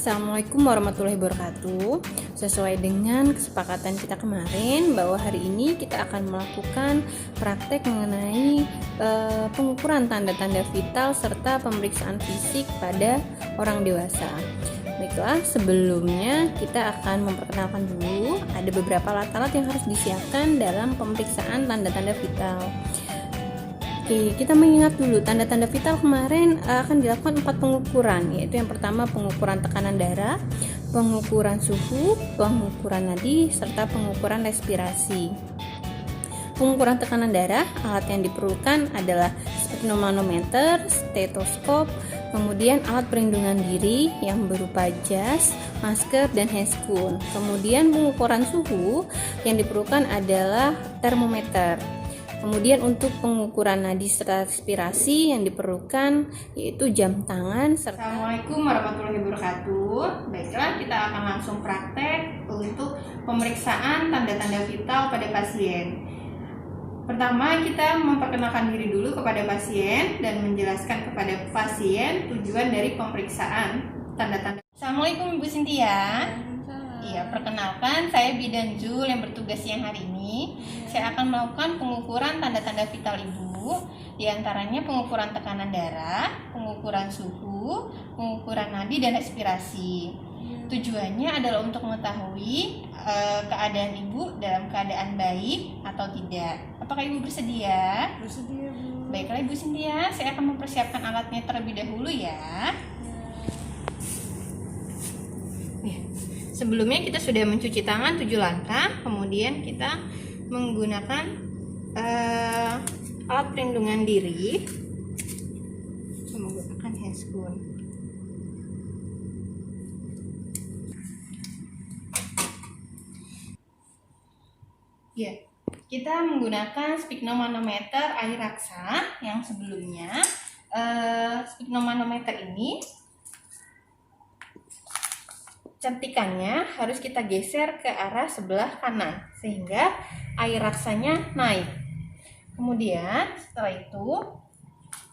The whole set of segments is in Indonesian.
Assalamualaikum warahmatullahi wabarakatuh. Sesuai dengan kesepakatan kita kemarin bahwa hari ini kita akan melakukan praktek mengenai pengukuran tanda-tanda vital serta pemeriksaan fisik pada orang dewasa. Baiklah, sebelumnya kita akan memperkenalkan dulu ada beberapa alat-alat yang harus disiapkan dalam pemeriksaan tanda-tanda vital. Oke, kita mengingat dulu tanda-tanda vital kemarin akan dilakukan 4 pengukuran, yaitu yang pertama pengukuran tekanan darah, pengukuran suhu, pengukuran nadi, serta pengukuran respirasi. Pengukuran tekanan darah, alat yang diperlukan adalah sphygmomanometer, stetoskop, kemudian alat perlindungan diri yang berupa jas, masker, dan handscoon. Kemudian pengukuran suhu yang diperlukan adalah termometer. Kemudian untuk pengukuran nadi serta respirasi yang diperlukan yaitu jam tangan serta... Assalamualaikum warahmatullahi wabarakatuh. Baiklah, kita akan langsung praktek untuk pemeriksaan tanda-tanda vital pada pasien. Pertama, kita memperkenalkan diri dulu kepada pasien dan menjelaskan kepada pasien tujuan dari pemeriksaan tanda-tanda. Assalamualaikum Ibu Cynthia. Iya, perkenalkan saya Bidan Jul yang bertugas siang hari ini. Saya akan melakukan pengukuran tanda-tanda vital Ibu, diantaranya pengukuran tekanan darah, pengukuran suhu, pengukuran nadi dan respirasi. Tujuannya adalah untuk mengetahui keadaan Ibu dalam keadaan baik atau tidak. Apakah Ibu bersedia? Bersedia, Bu. Baiklah Ibu Cynthia, saya akan mempersiapkan alatnya terlebih dahulu ya. Sebelumnya kita sudah mencuci tangan 7 langkah, kemudian kita menggunakan alat perlindungan diri, menggunakan handscoon. Ya, kita menggunakan sphygmomanometer air raksa yang sebelumnya. Sphygmomanometer ini centikannya harus kita geser ke arah sebelah kanan sehingga air raksanya naik. Kemudian setelah itu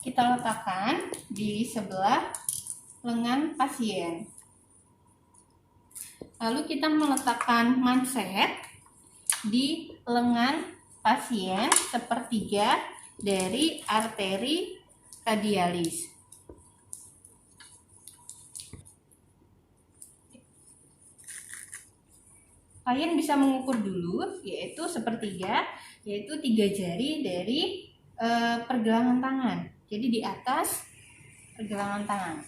kita letakkan di sebelah lengan pasien. Lalu kita meletakkan manset di lengan pasien sepertiga dari arteri radialis. Kalian bisa mengukur dulu, yaitu sepertiga, yaitu 3 jari dari pergelangan tangan. Jadi di atas pergelangan tangan.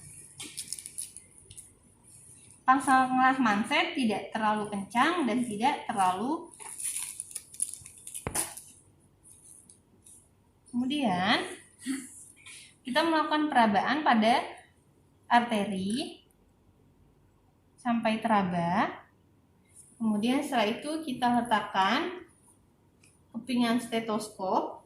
Pasanglah manset tidak terlalu kencang dan tidak terlalu. Kemudian kita melakukan perabaan pada arteri sampai teraba. Kemudian setelah itu kita letakkan kepingan stetoskop.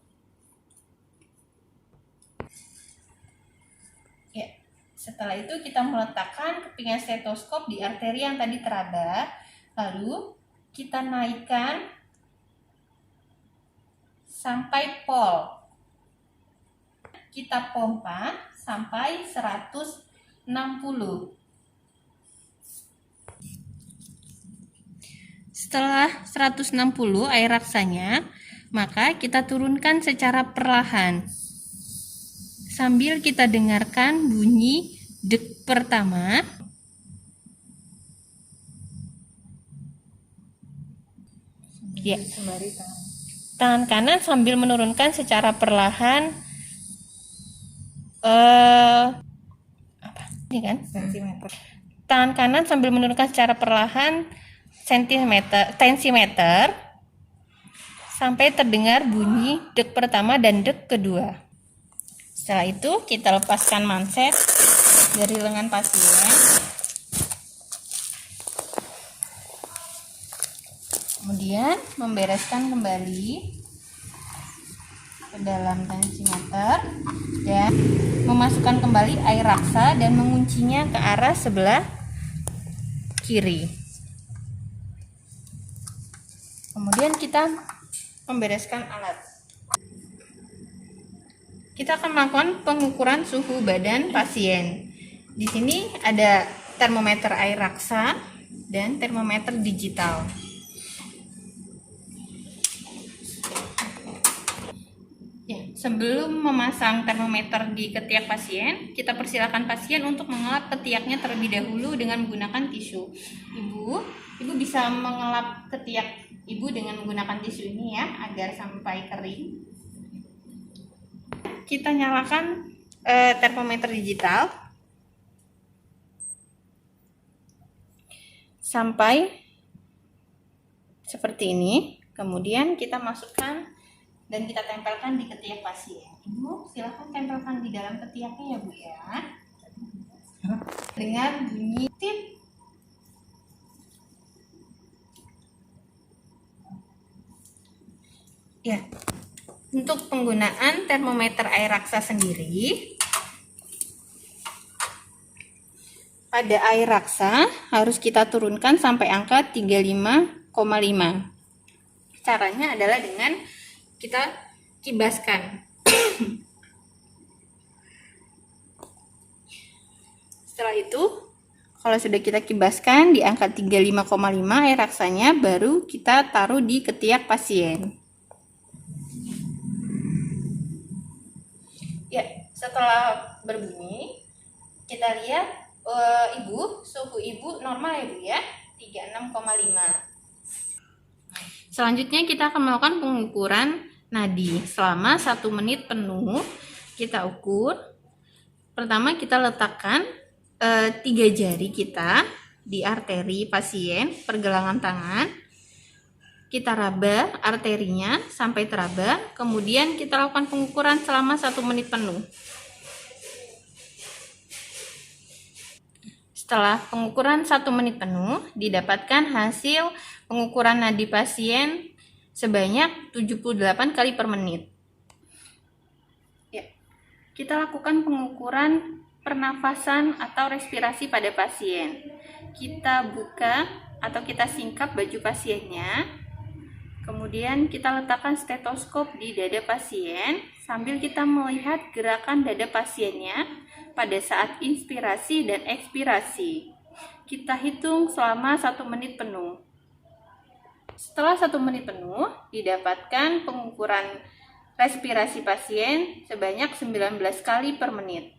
Ya, setelah itu kita meletakkan kepingan stetoskop di arteri yang tadi teraba. Lalu kita naikkan sampai pol. Kita pompa sampai 160. Setelah 160 air raksanya, maka kita turunkan secara perlahan. Sambil kita dengarkan bunyi dek pertama. Ya. Tangan kanan sambil menurunkan secara perlahan ini kan? Sentimeter. Tangan kanan sambil menurunkan secara perlahan tensimeter sampai terdengar bunyi dek pertama dan dek kedua. Setelah itu kita lepaskan manset dari lengan pasien. Kemudian membereskan kembali ke dalam tensimeter dan memasukkan kembali air raksa dan menguncinya ke arah sebelah kiri. Kemudian kita membereskan alat. Kita akan melakukan pengukuran suhu badan pasien. Di sini ada termometer air raksa dan termometer digital. Ya, sebelum memasang termometer di ketiak pasien, kita persilakan pasien untuk mengelap ketiaknya terlebih dahulu dengan menggunakan tisu. Ibu bisa mengelap ketiak ibu dengan menggunakan tisu ini ya, agar sampai kering. Kita nyalakan termometer digital sampai seperti ini. Kemudian kita masukkan dan kita tempelkan di ketiak pasien. Ibu silahkan tempelkan di dalam ketiaknya ya Bu ya, dengan bunyi tit. Ya, untuk penggunaan termometer air raksa sendiri, pada air raksa harus kita turunkan sampai angka 35,5. Caranya adalah dengan kita kibaskan. Setelah itu, kalau sudah kita kibaskan di angka 35,5 air raksanya, baru kita taruh di ketiak pasien. Ya, setelah berbunyi, kita lihat suhu ibu normal ya Bu ya, 36,5. Selanjutnya kita akan melakukan pengukuran nadi selama 1 menit penuh. Kita ukur. Pertama kita letakkan 3 jari kita di arteri pasien, pergelangan tangan. Kita raba arterinya sampai teraba. Kemudian kita lakukan pengukuran selama 1 menit penuh. Setelah pengukuran 1 menit penuh, didapatkan hasil pengukuran nadi pasien sebanyak 78 kali per menit. Ya, kita lakukan pengukuran pernafasan atau respirasi pada pasien. Kita buka atau kita singkap baju pasiennya. Kemudian kita letakkan stetoskop di dada pasien sambil kita melihat gerakan dada pasiennya pada saat inspirasi dan ekspirasi. Kita hitung selama 1 menit penuh. Setelah 1 menit penuh, didapatkan pengukuran respirasi pasien sebanyak 19 kali per menit.